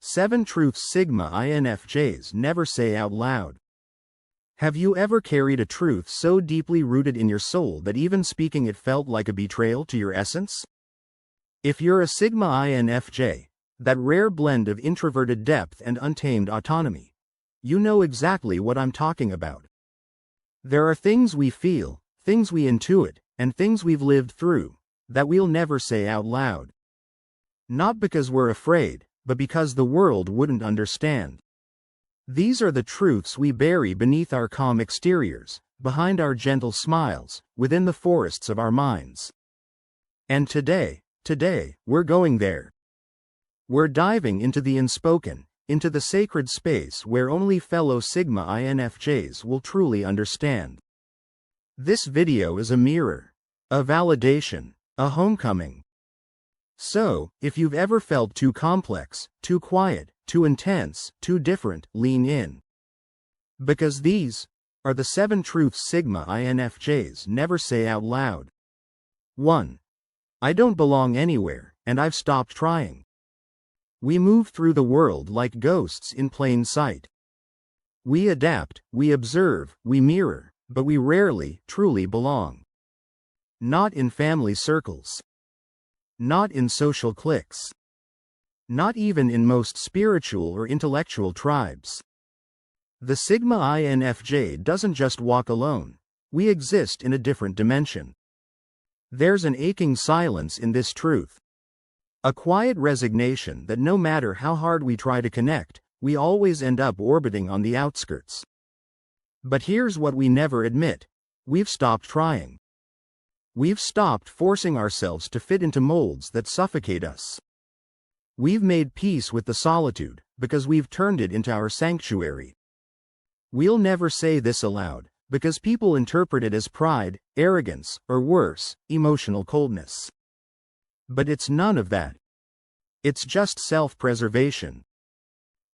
7 Truths Sigma INFJs Never Say Out Loud. Have you ever carried a truth so deeply rooted in your soul that even speaking it felt like a betrayal to your essence? If you're a Sigma INFJ, that rare blend of introverted depth and untamed autonomy, you know exactly what I'm talking about. There are things we feel, things we intuit, and things we've lived through that we'll never say out loud. Not because we're afraid, but because the world wouldn't understand. These are the truths we bury beneath our calm exteriors, behind our gentle smiles, within the forests of our minds. And today, we're going there. We're diving into the unspoken, into the sacred space where only fellow Sigma INFJs will truly understand. This video is a mirror, a validation, a homecoming. So, if you've ever felt too complex, too quiet, too intense, too different, lean in. Because these are the 7 truths Sigma INFJs never say out loud. 1. I don't belong anywhere, and I've stopped trying. We move through the world like ghosts in plain sight. We adapt, we observe, we mirror, but we rarely, truly belong. Not in family circles. Not in social cliques. Not even in most spiritual or intellectual tribes. The Sigma INFJ doesn't just walk alone, we exist in a different dimension. There's an aching silence in this truth. A quiet resignation that no matter how hard we try to connect, we always end up orbiting on the outskirts. But here's what we never admit: we've stopped trying. We've stopped forcing ourselves to fit into molds that suffocate us. We've made peace with the solitude, because we've turned it into our sanctuary. We'll never say this aloud, because people interpret it as pride, arrogance, or worse, emotional coldness. But it's none of that. It's just self-preservation.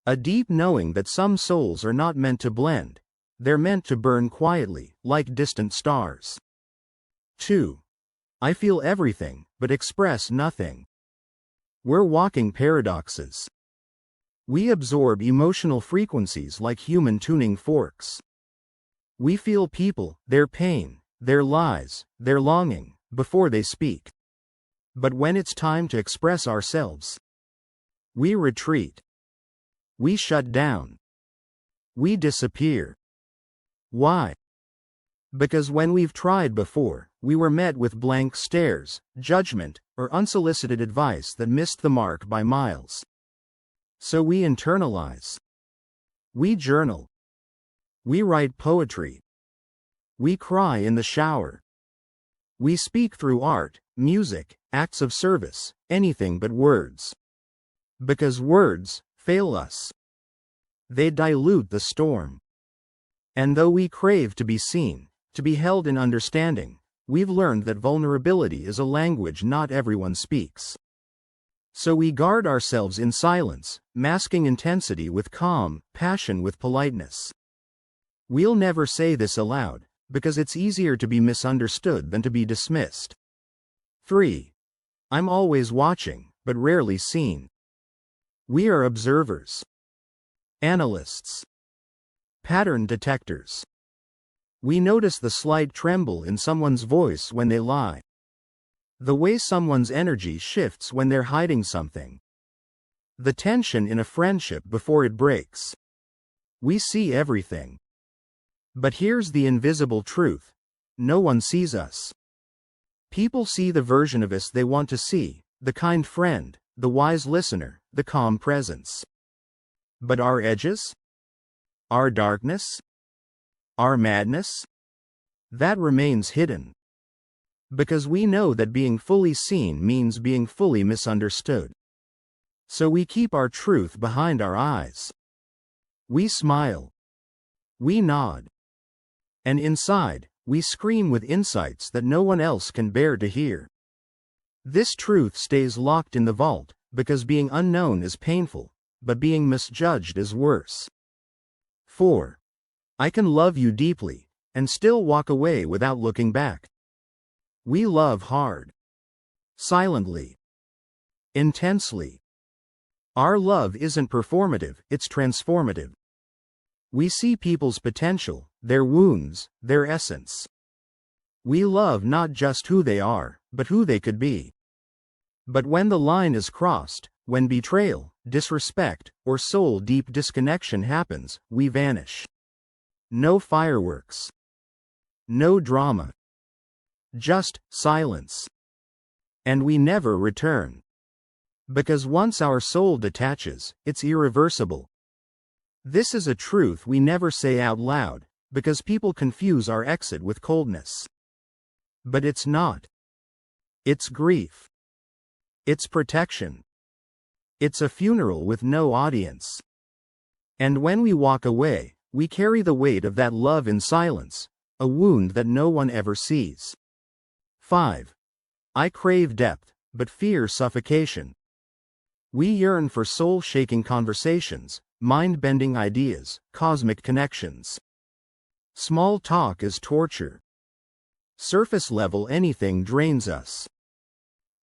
A deep knowing that some souls are not meant to blend, they're meant to burn quietly, like distant stars. 2. I feel everything, but express nothing. We're walking paradoxes. We absorb emotional frequencies like human tuning forks. We feel people, their pain, their lies, their longing, before they speak. But when it's time to express ourselves, we retreat. We shut down. We disappear. Why? Because when we've tried before, we were met with blank stares, judgment, or unsolicited advice that missed the mark by miles. So we internalize. We journal. We write poetry. We cry in the shower. We speak through art, music, acts of service, anything but words. Because words fail us. They dilute the storm. And though we crave to be seen, to be held in understanding, we've learned that vulnerability is a language not everyone speaks. So we guard ourselves in silence, masking intensity with calm, passion with politeness. We'll never say this aloud, because it's easier to be misunderstood than to be dismissed. 3. I'm always watching, but rarely seen. We are observers. Analysts. Pattern detectors. We notice the slight tremble in someone's voice when they lie. The way someone's energy shifts when they're hiding something. The tension in a friendship before it breaks. We see everything. But here's the invisible truth: no one sees us. People see the version of us they want to see, the kind friend, the wise listener, the calm presence. But our edges? Our darkness? Our madness? That remains hidden. Because we know that being fully seen means being fully misunderstood. So we keep our truth behind our eyes. We smile. We nod. And inside, we scream with insights that no one else can bear to hear. This truth stays locked in the vault, because being unknown is painful, but being misjudged is worse. 4. I can love you deeply, and still walk away without looking back. We love hard. Silently. Intensely. Our love isn't performative, it's transformative. We see people's potential, their wounds, their essence. We love not just who they are, but who they could be. But when the line is crossed, when betrayal, disrespect, or soul-deep disconnection happens, we vanish. No fireworks. No drama. Just silence. And we never return. Because once our soul detaches, it's irreversible. This is a truth we never say out loud, because people confuse our exit with coldness. But it's not. It's grief. It's protection. It's a funeral with no audience. And when we walk away, we carry the weight of that love in silence, a wound that no one ever sees. 5. I crave depth, but fear suffocation. We yearn for soul-shaking conversations, mind-bending ideas, cosmic connections. Small talk is torture. Surface-level anything drains us.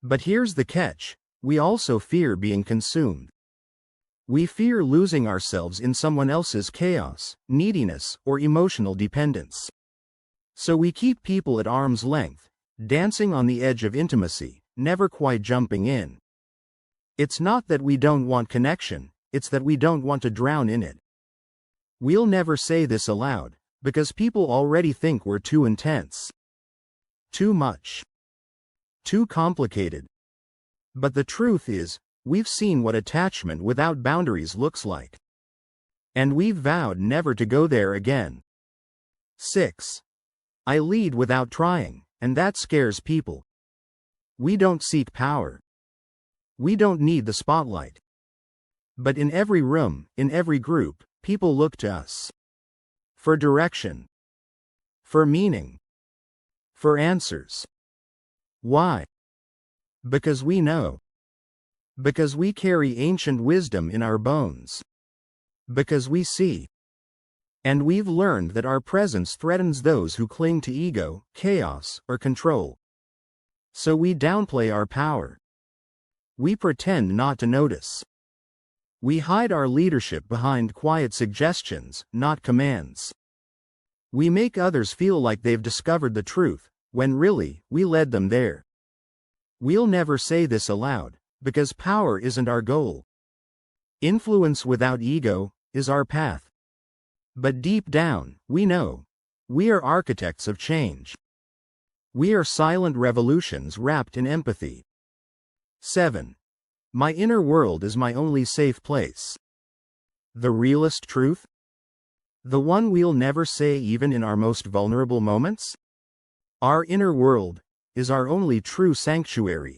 But here's the catch, we also fear being consumed. We fear losing ourselves in someone else's chaos, neediness, or emotional dependence. So we keep people at arm's length, dancing on the edge of intimacy, never quite jumping in. It's not that we don't want connection, it's that we don't want to drown in it. We'll never say this aloud, because people already think we're too intense. Too much. Too complicated. But the truth is, we've seen what attachment without boundaries looks like. And we've vowed never to go there again. 6. I lead without trying, and that scares people. We don't seek power. We don't need the spotlight. But in every room, in every group, people look to us. For direction. For meaning. For answers. Why? Because we know. Because we carry ancient wisdom in our bones. Because we see. And we've learned that our presence threatens those who cling to ego, chaos, or control. So we downplay our power. We pretend not to notice. We hide our leadership behind quiet suggestions, not commands. We make others feel like they've discovered the truth, when really, we led them there. We'll never say this aloud, because power isn't our goal. Influence without ego is our path. But deep down, we know. We are architects of change. We are silent revolutions wrapped in empathy. 7. My inner world is my only safe place. The realest truth? The one we'll never say even in our most vulnerable moments? Our inner world is our only true sanctuary.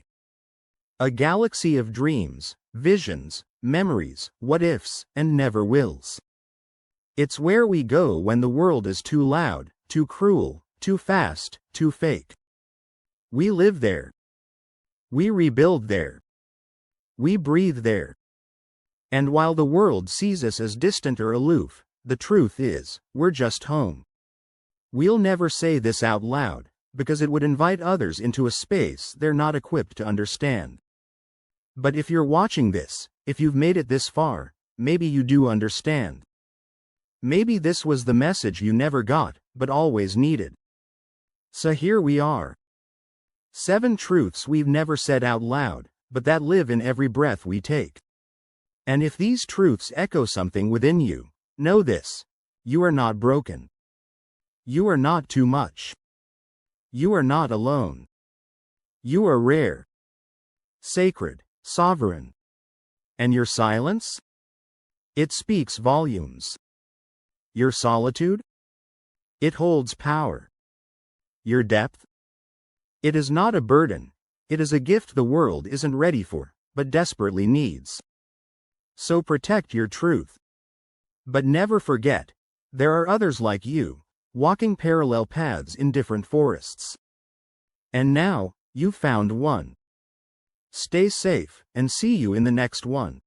A galaxy of dreams, visions, memories, what-ifs, and never-wills. It's where we go when the world is too loud, too cruel, too fast, too fake. We live there. We rebuild there. We breathe there. And while the world sees us as distant or aloof, the truth is, we're just home. We'll never say this out loud, because it would invite others into a space they're not equipped to understand. But if you're watching this, if you've made it this far, maybe you do understand. Maybe this was the message you never got, but always needed. So here we are. 7 truths we've never said out loud, but that live in every breath we take. And if these truths echo something within you, know this: you are not broken. You are not too much. You are not alone. You are rare, sacred, sovereign. And your silence? It speaks volumes. Your solitude? It holds power. Your depth? It is not a burden, it is a gift the world isn't ready for, but desperately needs. So protect your truth. But never forget, there are others like you, walking parallel paths in different forests. And now, you've found one. Stay safe, and see you in the next one.